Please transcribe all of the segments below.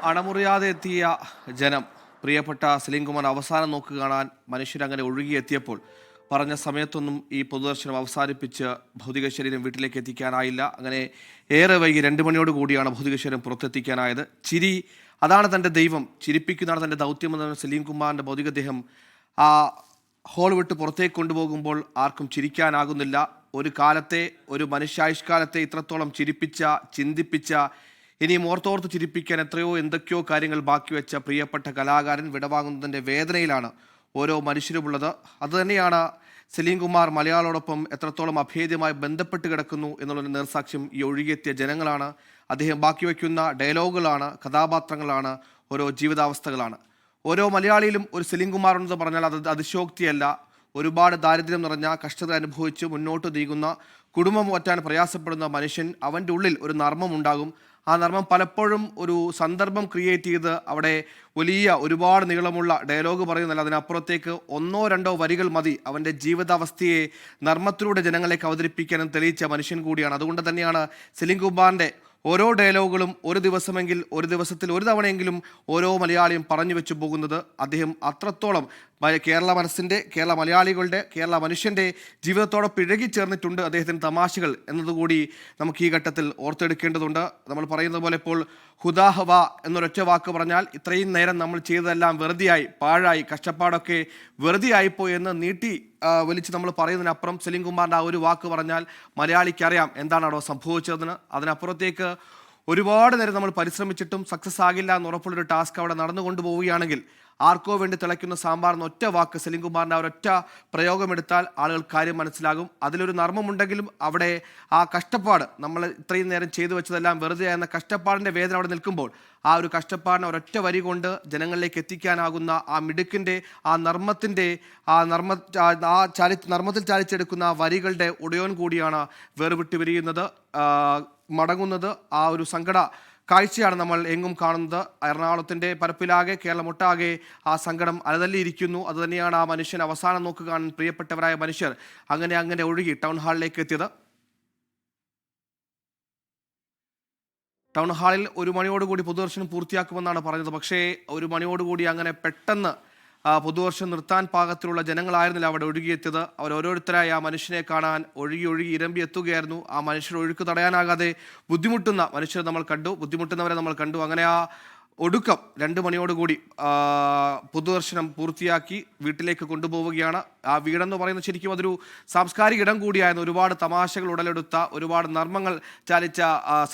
അണമുറിയാതെ എത്തിയ ജനം പ്രിയപ്പെട്ട സലീംകുമാർ അവസാനം നോക്ക് കാണാൻ മനുഷ്യരങ്ങനെ ഒഴുകിയെത്തിയപ്പോൾ പറഞ്ഞ സമയത്തൊന്നും ഈ പൊതുദർശനം അവസാനിപ്പിച്ച് ഭൗതിക ശരീരം വീട്ടിലേക്ക് എത്തിക്കാനായില്ല. അങ്ങനെ ഏറെ വൈകി 2 മണിയോട് കൂടിയാണ് ഭൗതിക ശരീരം പുറത്തെത്തിക്കാനായത്. ചിരി അതാണ് തൻ്റെ ദൈവം, ചിരിപ്പിക്കുന്നതാണ് തൻ്റെ ദൗത്യമെന്ന് സലീംകുമാറിൻ്റെ ഭൗതികദേഹം ആ ഹോൾ വിട്ട് പുറത്തേക്ക് കൊണ്ടുപോകുമ്പോൾ ആർക്കും ചിരിക്കാനാകുന്നില്ല. ഒരു കാലത്തെ, ഒരു മനുഷ്യായുഷ്കാലത്തെ ഇത്രത്തോളം ചിരിപ്പിച്ച, ചിന്തിപ്പിച്ച, ഇനിയും ഓർത്തോർത്ത് ചിരിപ്പിക്കാൻ എന്തൊക്കെയോ കാര്യങ്ങൾ ബാക്കി വെച്ച പ്രിയപ്പെട്ട കലാകാരൻ വിടവാങ്ങുന്നതിൻ്റെ വേദനയിലാണ് ഓരോ മനുഷ്യരുമുള്ളത്. അതുതന്നെയാണ് സലീംകുമാർ മലയാളോടൊപ്പം എത്രത്തോളം അഭേദ്യമായി ബന്ധപ്പെട്ട് കിടക്കുന്നു എന്നുള്ളൊരു നേർസാക്ഷ്യം ഈ ഒഴുകിയെത്തിയ ജനങ്ങളാണ്. അദ്ദേഹം ബാക്കി വയ്ക്കുന്ന ഡയലോഗുകളാണ്, കഥാപാത്രങ്ങളാണ്, ഓരോ ജീവിതാവസ്ഥകളാണ്. ഓരോ മലയാളിയിലും ഒരു സലീംകുമാർ ഉണ്ടെന്ന് പറഞ്ഞാൽ അത് അതിശോക്തിയല്ല. ഒരുപാട് ദാരിദ്ര്യം നിറഞ്ഞ, കഷ്ടത അനുഭവിച്ച് മുന്നോട്ട് നീങ്ങുന്ന, കുടുംബം മാറ്റാൻ പ്രയാസപ്പെടുന്ന മനുഷ്യൻ, അവൻ്റെ ഉള്ളിൽ ഒരു നർമ്മമുണ്ടാകും. ആ നർമ്മം പലപ്പോഴും ഒരു സന്ദർഭം ക്രിയേറ്റ് ചെയ്ത് അവിടെ വലിയ ഒരുപാട് നീളമുള്ള ഡയലോഗ് പറയുന്നില്ല, അതിനപ്പുറത്തേക്ക് 1-2 വരികൾ മതി അവൻ്റെ ജീവിതാവസ്ഥയെ നർമ്മത്തിലൂടെ ജനങ്ങളിലേക്ക് അവതരിപ്പിക്കാനും തെളിയിച്ച മനുഷ്യൻ കൂടിയാണ്. അതുകൊണ്ട് തന്നെയാണ് സലീംകുമാറിൻ്റെ ഓരോ ഡയലോഗുകളും ഒരു ദിവസമെങ്കിൽ, ഒരു ദിവസത്തിൽ ഒരു തവണയെങ്കിലും ഓരോ മലയാളിയും പറഞ്ഞു വെച്ചു പോകുന്നത്. അദ്ദേഹം അത്രത്തോളം കേരള മനസ്സിൻ്റെ, കേരള മലയാളികളുടെ, കേരള മനുഷ്യൻ്റെ ജീവിതത്തോടൊപ്പം ഇഴകിച്ചേർന്നിട്ടുണ്ട് അദ്ദേഹത്തിൻ്റെ തമാശകൾ എന്നതുകൂടി നമുക്ക് ഈ ഘട്ടത്തിൽ ഓർത്തെടുക്കേണ്ടതുണ്ട്. നമ്മൾ പറയുന്നത് പോലെ ഇപ്പോൾ ഹുദാഹവ എന്നൊരൊറ്റ വാക്ക് പറഞ്ഞാൽ ഇത്രയും നേരം നമ്മൾ ചെയ്തതെല്ലാം വെറുതെയായി, പാഴായി, കഷ്ടപ്പാടൊക്കെ വെറുതെയായിപ്പോയി എന്ന് നീട്ടി വലിച്ച് നമ്മൾ പറയുന്നതിനപ്പുറം സലീംകുമാറിൻ്റെ ആ ഒരു വാക്ക് പറഞ്ഞാൽ മലയാളിക്കറിയാം എന്താണ് അവിടെ സംഭവിച്ചതെന്ന്. അതിനപ്പുറത്തേക്ക് ഒരുപാട് നേരം നമ്മൾ പരിശ്രമിച്ചിട്ടും സക്സസ് ആകില്ല എന്ന് ഉറപ്പുള്ളൊരു ടാസ്ക് അവിടെ നടന്നുകൊണ്ട് പോവുകയാണെങ്കിൽ ആർക്കോ വേണ്ടി തിളയ്ക്കുന്ന സാമ്പാറിന് ഒറ്റ വാക്ക് സലീംകുമാറിൻ്റെ ഒരൊറ്റ പ്രയോഗമെടുത്താൽ ആളുകൾ കാര്യം മനസ്സിലാകും. അതിലൊരു നർമ്മമുണ്ടെങ്കിലും അവിടെ ആ കഷ്ടപ്പാട്, നമ്മൾ ഇത്രയും നേരം ചെയ്തു വെച്ചതെല്ലാം വെറുതെ എന്ന കഷ്ടപ്പാടിൻ്റെ വേദന അവിടെ നിൽക്കുമ്പോൾ ആ ഒരു കഷ്ടപ്പാടിനെ ഒരൊറ്റ വരി കൊണ്ട് ജനങ്ങളിലേക്ക് എത്തിക്കാനാകുന്ന ആ മിടുക്കിൻ്റെ, ആ നർമ്മത്തിൻ്റെ, നർമ്മത്തിൽ ചാലിച്ചെടുക്കുന്ന ആ വരികളുടെ ഉടയോൻ കൂടിയാണ് വേർവിട്ട് വിരിയുന്നത്, മടങ്ങുന്നത്. ആ ഒരു സങ്കട കാഴ്ചയാണ് നമ്മൾ എങ്ങും കാണുന്നത്. എറണാകുളത്തിൻ്റെ പരപ്പിലാകെ, കേരളമൊട്ടാകെ ആ സങ്കടം അലതല്ലിയിരിക്കുന്നു. അതുതന്നെയാണ് ആ മനുഷ്യൻ അവസാനം നോക്ക് കാണാൻ പ്രിയപ്പെട്ടവരായ മനുഷ്യർ അങ്ങനെ ഒഴുകി ടൗൺ ഹാളിലേക്ക് എത്തിയത്. ടൗൺ ഹാളിൽ 1 മണിയോടുകൂടി പൊതുദർശനം പൂർത്തിയാക്കുമെന്നാണ് പറഞ്ഞത്. പക്ഷേ 1 മണിയോടുകൂടി അങ്ങനെ പെട്ടെന്ന് പൊതുദർശനം നിർത്താൻ പാകത്തിലുള്ള ജനങ്ങളായിരുന്നില്ല അവിടെ ഒഴുകിയെത്തിയത്. ഓരോരുത്തരായി ആ മനുഷ്യനെ കാണാൻ ഒഴുകി ഇരമ്പി എത്തുകയായിരുന്നു. ആ മനുഷ്യർ ഒഴുക്ക് തടയാനാകാതെ ബുദ്ധിമുട്ടുന്ന മനുഷ്യരെ നമ്മൾ കണ്ടു, ബുദ്ധിമുട്ടുന്നവരെ നമ്മൾ കണ്ടു. അങ്ങനെ ആ ഒടുക്കം 2 മണിയോടുകൂടി പൊതുദർശനം പൂർത്തിയാക്കി വീട്ടിലേക്ക് കൊണ്ടുപോവുകയാണ്. ആ വീടെന്ന് പറയുന്നത് ശരിക്കും അതൊരു സാംസ്കാരിക ഇടം കൂടിയായിരുന്നു. ഒരുപാട് തമാശകൾ ഉടലെടുത്ത, ഒരുപാട് നർമ്മങ്ങൾ ചാലിച്ച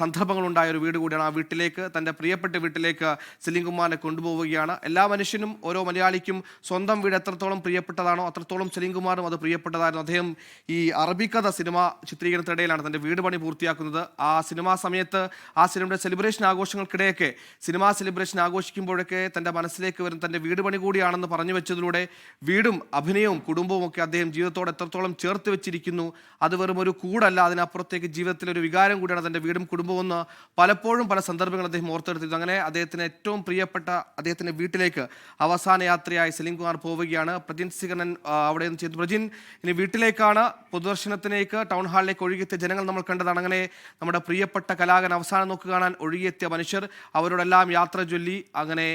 സന്ദർഭങ്ങളുണ്ടായ ഒരു വീട് കൂടിയാണ്. ആ വീട്ടിലേക്ക്, തൻ്റെ പ്രിയപ്പെട്ട വീട്ടിലേക്ക് സലീംകുമാറിനെ കൊണ്ടുപോവുകയാണ്. എല്ലാ മനുഷ്യനും, ഓരോ മലയാളിക്കും സ്വന്തം വീട് എത്രത്തോളം പ്രിയപ്പെട്ടതാണോ അത്രത്തോളം സലീംകുമാറും അത് പ്രിയപ്പെട്ടതായിരുന്നു. അദ്ദേഹം ഈ അറബിക്കഥ സിനിമ ചിത്രീകരണത്തിനിടയിലാണ് തൻ്റെ വീട് പണി പൂർത്തിയാക്കുന്നത്. ആ സിനിമാ സമയത്ത്, ആ സിനിമയുടെ സെലിബ്രേഷൻ ആഘോഷങ്ങൾക്കിടെയൊക്കെ, സിനിമാ സെലിബ്രേഷൻ ആഘോഷിക്കുമ്പോഴൊക്കെ തൻ്റെ മനസ്സിലേക്ക് വരും തൻ്റെ വീട് പണി കൂടിയാണെന്ന് പറഞ്ഞു വെച്ചതിലൂടെ വീടും അഭിനയവും കുടുംബവും ഒക്കെ അദ്ദേഹം ജീവിതത്തോട് എത്രത്തോളം ചേർത്ത് വെച്ചിരിക്കുന്നു. അത് വെറും ഒരു കൂടല്ല, അതിനപ്പുറത്തേക്ക് ജീവിതത്തിലൊരു വികാരം കൂടിയാണ് തൻ്റെ വീടും കുടുംബവും എന്ന് പലപ്പോഴും പല സന്ദർഭങ്ങൾ അദ്ദേഹം ഓർത്തെടുത്തിരുന്നു. അങ്ങനെ അദ്ദേഹത്തിന് ഏറ്റവും പ്രിയപ്പെട്ട അദ്ദേഹത്തിൻ്റെ വീട്ടിലേക്ക് അവസാന യാത്രയായി സലീംകുമാർ പോവുകയാണ്. പ്രജിൻ സികരൻ അവിടെ നിന്ന് ചെയ്തു. പ്രജിൻ, ഇനി വീട്ടിലേക്കാണ് പൊതുദർശനത്തിലേക്ക്, ടൗൺ ഹാളിലേക്ക് ഒഴുകിയെത്തിയ ജനങ്ങൾ നമ്മൾ കണ്ടതാണ്. അങ്ങനെ നമ്മുടെ പ്രിയപ്പെട്ട കലാകാരൻ അവസാനം നോക്ക് കാണാൻ ഒഴുകിയെത്തിയ മനുഷ്യർ, അവരോടെല്ലാം യാത്ര ചൊല്ലി. അങ്ങനെ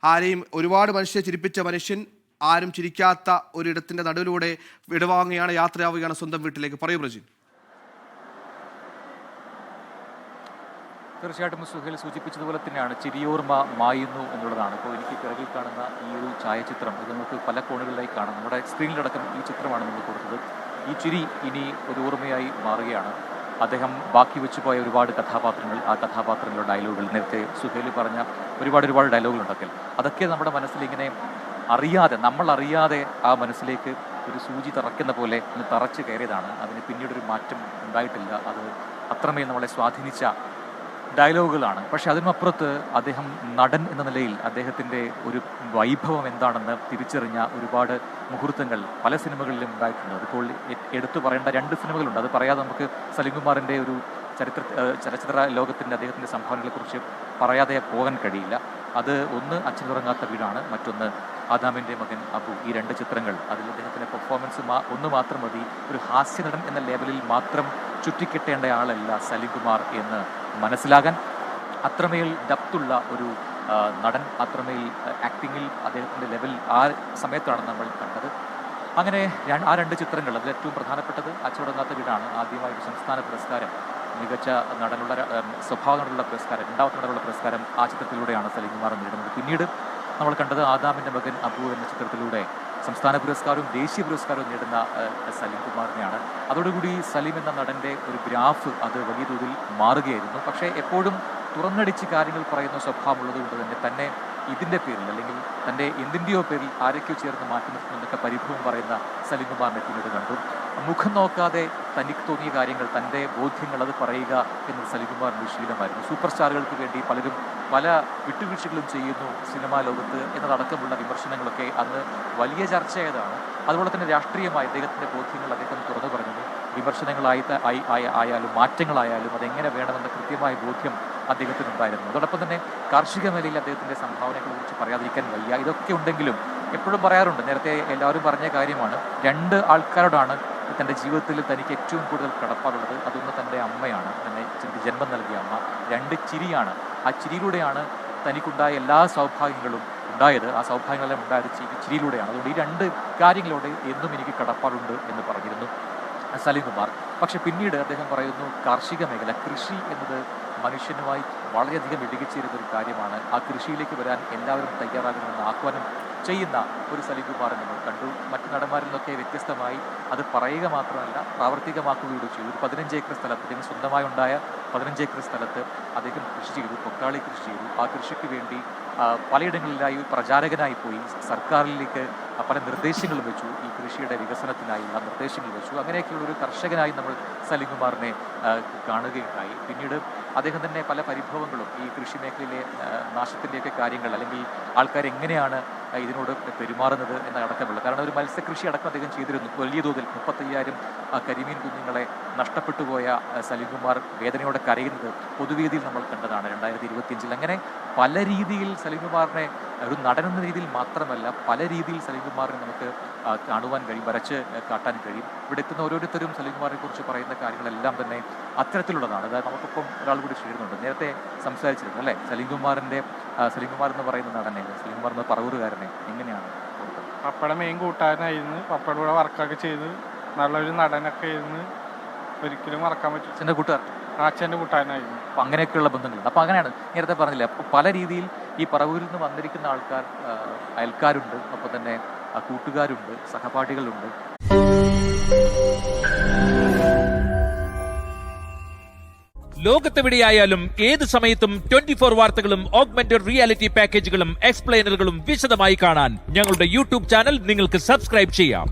ആരെയും, ഒരുപാട് മനുഷ്യരെ ചിരിപ്പിച്ച മനുഷ്യൻ, ആരും ചിരിക്കാത്ത ഒരിടത്തിൻ്റെ നടുവിലൂടെ വിടവാങ്ങുകയാണ്, യാത്രയാവുകയാണ് സ്വന്തം വീട്ടിലേക്ക്. പറയൂ പ്രജിൻ. തീർച്ചയായിട്ടും സുഹേൽ സൂചിപ്പിച്ചതുപോലെ തന്നെയാണ് ചിരിയോർമ്മ മായുന്നു എന്നുള്ളതാണ്. ഇപ്പോൾ എനിക്ക് പിറകിൽ കാണുന്ന ഈ ഒരു ഛായാചിത്രം, ഇത് നമുക്ക് പല കോണുകളിലായി കാണാം. നമ്മുടെ സ്ക്രീനിലടക്കം ഈ ചിത്രമാണ് നമ്മൾ കൊടുത്തത്. ഈ ചിരി ഇനി ഒരു ഓർമ്മയായി മാറുകയാണ്. അദ്ദേഹം ബാക്കി വെച്ചു പോയ ഒരുപാട് കഥാപാത്രങ്ങൾ, ആ കഥാപാത്രങ്ങളുടെ ഡയലോഗുകൾ, നേരത്തെ സുഹേൽ പറഞ്ഞ ഒരുപാട് ഡയലോഗുകളുണ്ടൊക്കെ, അതൊക്കെ നമ്മുടെ മനസ്സിലിങ്ങനെ നമ്മൾ അറിയാതെ ആ മനസ്സിലേക്ക് ഒരു സൂചി തറയ്ക്കുന്ന പോലെ ഒന്ന് തറച്ച് കയറിയതാണ്. അതിന് പിന്നീടൊരു മാറ്റം ഉണ്ടായിട്ടില്ല. അത് അത്രമേൽ നമ്മളെ സ്വാധീനിച്ച ഡയലോഗുകളാണ്. പക്ഷെ അതിനപ്പുറത്ത് അദ്ദേഹം നടൻ എന്ന നിലയിൽ അദ്ദേഹത്തിൻ്റെ ഒരു വൈഭവം എന്താണെന്ന് തിരിച്ചറിഞ്ഞ ഒരുപാട് മുഹൂർത്തങ്ങൾ പല സിനിമകളിലും ഉണ്ടായിട്ടുണ്ട്. അതിപ്പോൾ എടുത്തു പറയേണ്ട 2 സിനിമകളുണ്ട്. അത് പറയാതെ നമുക്ക് സലീംകുമാറിൻ്റെ ഒരു ചലച്ചിത്ര ലോകത്തിൻ്റെ അദ്ദേഹത്തിൻ്റെ സംഭാവനകളെക്കുറിച്ച് പറയാതെ പോകാൻ കഴിയില്ല. അത് ഒന്ന് അച്ഛനുറങ്ങാത്ത വീടാണ്, മറ്റൊന്ന് ആദാമിൻ്റെ മകൻ അബു. ഈ 2 ചിത്രങ്ങൾ, അതിൽ അദ്ദേഹത്തിൻ്റെ പെർഫോമൻസ് ഒന്ന് മാത്രം മതി. ഒരു ഹാസ്യനടൻ എന്ന ലേബലിൽ മാത്രം ചുറ്റിക്കെട്ടേണ്ട ആളല്ല സലീംകുമാർ എന്ന് മനസ്സിലാകാൻ. അത്രമേൽ ഡെപ്തുള്ള ഒരു നടൻ അത്രമേൽ ആക്ടിങ്ങിൽ അദ്ദേഹത്തിൻ്റെ ലെവൽ ആ സമയത്താണ് നമ്മൾ കണ്ടത്. അങ്ങനെ ആ രണ്ട് ചിത്രങ്ങൾ, അതിൽ ഏറ്റവും പ്രധാനപ്പെട്ടത് അച്ചടങ്ങാത്ത വീടാണ്. ആദ്യമായി ഒരു സംസ്ഥാന പുരസ്കാരം, മികച്ച നടനുള്ള സ്വഭാവ നടനുള്ള പുരസ്കാരം, രണ്ടാമത്തെ നടനുള്ള പുരസ്കാരം ആ ചിത്രത്തിലൂടെയാണ് സലീം കുമാർ നേടുന്നത്. പിന്നീട് നമ്മൾ കണ്ടത് ആദാമിൻ്റെ മകൻ അബു എന്ന ചിത്രത്തിലൂടെ സംസ്ഥാന പുരസ്കാരവും ദേശീയ പുരസ്കാരവും നേടുന്ന സലീം കുമാറിനെയാണ്. അതോടുകൂടി സലീം എന്ന നടൻ്റെ ഒരു ഗ്രാഫ് അത് വലിയ തോതിൽ മാറുകയായിരുന്നു. പക്ഷേ എപ്പോഴും തുറന്നടിച്ച് കാര്യങ്ങൾ പറയുന്ന സ്വഭാവമുള്ളത് കൊണ്ട് തന്നെ ഇതിൻ്റെ പേരിൽ അല്ലെങ്കിൽ തൻ്റെ എന്തിൻ്റെയോ പേരിൽ ആരൊക്കെയോ ചേർന്ന് മാറ്റി നിർത്തുന്നതൊക്കെ പരിഭവം പറയുന്ന സലീം കുമാറിനെ പിന്നീട് കണ്ടു. മുഖം നോക്കാതെ തനിക്ക് തോന്നിയ കാര്യങ്ങൾ, തൻ്റെ ബോധ്യങ്ങൾ അത് പറയുക എന്നത് സലീം കുമാറിൻ്റെ ശീലമായിരുന്നു. സൂപ്പർ സ്റ്റാറുകൾക്ക് വേണ്ടി പലരും പല വിട്ടുവീഴ്ചകളും ചെയ്യുന്നു സിനിമാ ലോകത്ത് എന്നതടക്കമുള്ള വിമർശനങ്ങളൊക്കെ അന്ന് വലിയ ചർച്ചയായതാണ്. അതുപോലെ തന്നെ രാഷ്ട്രീയമായി അദ്ദേഹത്തിൻ്റെ ബോധ്യങ്ങൾ അദ്ദേഹം തുറന്നു പറഞ്ഞത്. ആയാലും മാറ്റങ്ങളായാലും അതെങ്ങനെ വേണമെന്ന കൃത്യമായ ബോധ്യം അദ്ദേഹത്തിനുണ്ടായിരുന്നു. അതോടൊപ്പം തന്നെ കാർഷിക മേഖലയിൽ അദ്ദേഹത്തിൻ്റെ സംഭാവനകളെ കുറിച്ച് പറയാതിരിക്കാൻ വയ്യ. ഇതൊക്കെ ഉണ്ടെങ്കിലും എപ്പോഴും പറയാറുണ്ട്, നേരത്തെ എല്ലാവരും പറഞ്ഞ കാര്യമാണ്, രണ്ട് ആൾക്കാരോടാണ് തൻ്റെ ജീവിതത്തിൽ തനിക്ക് ഏറ്റവും കൂടുതൽ കടപ്പാടുള്ളത്. അതൊന്ന് തൻ്റെ അമ്മയാണ്, തന്നെ ജന്മം നൽകിയ അമ്മ. രണ്ട് ചിരിയാണ്. ആ ചിരിയിലൂടെയാണ് തനിക്കുണ്ടായ എല്ലാ സൗഭാഗ്യങ്ങളും ഉണ്ടായത്. ആ സൗഭാഗ്യങ്ങളെല്ലാം ഉണ്ടായത് ചിരിയിലൂടെയാണ്. അതുകൊണ്ട് ഈ രണ്ട് കാര്യങ്ങളോട് എന്നും എനിക്ക് കടപ്പാടുണ്ട് എന്ന് പറഞ്ഞിരുന്നു സലീം കുമാർ. പക്ഷെ പിന്നീട് അദ്ദേഹം പറയുന്നു, കാർഷിക മേഖല, കൃഷി എന്നത് മനുഷ്യനുമായി വളരെയധികം ഇടുകിച്ചേരുന്ന ഒരു കാര്യമാണ്. ആ കൃഷിയിലേക്ക് വരാൻ എല്ലാവരും തയ്യാറാകണമെന്ന് ആഹ്വാനം ചെയ്യുന്ന ഒരു സലീം കുമാർ നമ്മൾ കണ്ടു. മറ്റു നടന്മാരിൽ നിന്നൊക്കെ വ്യത്യസ്തമായി അത് പറയുക മാത്രമല്ല പ്രാവർത്തികമാക്കുകയൂടെ ചെയ്തു. ഒരു 15 ഏക്കർ സ്ഥലത്ത്, അദ്ദേഹം സ്വന്തമായി ഉണ്ടായ 15 ഏക്കർ സ്ഥലത്ത് അദ്ദേഹം കൃഷി ചെയ്തു, പൊക്കാളി കൃഷി ചെയ്തു. ആ കൃഷിക്ക് വേണ്ടി പലയിടങ്ങളിലായി പ്രചാരകനായി പോയി, സർക്കാരിലേക്ക് പല നിർദ്ദേശങ്ങളും വെച്ചു, ഈ കൃഷിയുടെ വികസനത്തിനായുള്ള നിർദ്ദേശങ്ങൾ വെച്ചു. അങ്ങനെയൊക്കെയുള്ള ഒരു കർഷകനായി നമ്മൾ സലീം കുമാറിനെ കാണുകയുണ്ടായി. പിന്നീട് അദ്ദേഹം തന്നെ പല പരിഭവങ്ങളും, ഈ കൃഷി മേഖലയിലെ നാശത്തിൻ്റെയൊക്കെ കാര്യങ്ങൾ, അല്ലെങ്കിൽ ആൾക്കാർ എങ്ങനെയാണ് ഇതിനോട് പെരുമാറുന്നത് എന്നടക്കമുള്ളത്. കാരണം ഒരു മത്സ്യകൃഷി അടക്കം അദ്ദേഹം ചെയ്തിരുന്നു വലിയ തോതിൽ. 35,000 കരിമീൻ കുഞ്ഞുങ്ങളെ നഷ്ടപ്പെട്ടു പോയ സലീം കുമാർ വേദനയോടെ കരയുന്നത് പൊതുവേദിയിൽ നമ്മൾ കണ്ടതാണ് 2025. അങ്ങനെ പല രീതിയിൽ സലീം കുമാറിനെ ഒരു നടനെന്ന രീതിയിൽ മാത്രമല്ല പല രീതിയിൽ സലീം കുമാറിനെ നമുക്ക് കാണുവാൻ കഴിയും, വരച്ച് കാട്ടാൻ കഴിയും. ഇവിടെ എത്തുന്ന ഓരോരുത്തരും സലീം കുമാറിനെ കുറിച്ച് പറയുന്ന കാര്യങ്ങളെല്ലാം തന്നെ അത്തരത്തിലുള്ളതാണ്. അതായത് നമുക്കിപ്പം ഒരാൾ കൂടി ചേരുന്നുണ്ട്, നേരത്തെ സംസാരിച്ചിരുന്നു അല്ലേ, സലീം കുമാർ എന്ന് പറയുന്ന നടനെ, സലീം കുമാർ എന്ന പറവൂരുകാരനെ എങ്ങനെയാണ്? പപ്പയുടെ മെയിൻ കൂട്ടുകാരനായിരുന്നു. പപ്പയുടെ കൂടെ വർക്കൊക്കെ ചെയ്ത് നല്ലൊരു നടനൊക്കെ ആയിരുന്നു. ഒരിക്കലും മറക്കാൻ പറ്റും. അച്ഛൻ്റെ കൂട്ടുകാർ, അച്ഛൻ്റെ കൂട്ടുകാരനായിരുന്നു. അപ്പം അങ്ങനെയൊക്കെയുള്ള ബന്ധങ്ങളുണ്ട്. അപ്പം അങ്ങനെയാണ് നേരത്തെ പറഞ്ഞില്ലേ, അപ്പോൾ പല രീതിയിൽ ഈ പറവൂരിൽ നിന്ന് വന്നിരിക്കുന്ന ആൾക്കാർ, അയൽക്കാരുണ്ട്, ഒപ്പം തന്നെ കൂട്ടുകാരുണ്ട്, സഹപാഠികളുണ്ട്. ലോകത്തെവിടെയായാലും ഏത് സമയത്തും 24 വാർത്തകളും ഓഗ്മെന്റഡ് റിയാലിറ്റി പാക്കേജുകളും എക്സ്പ്ലെയിനറുകളും വിശദമായി കാണാൻ ഞങ്ങളുടെ യൂട്യൂബ് ചാനൽ നിങ്ങൾക്ക് സബ്സ്ക്രൈബ് ചെയ്യാം.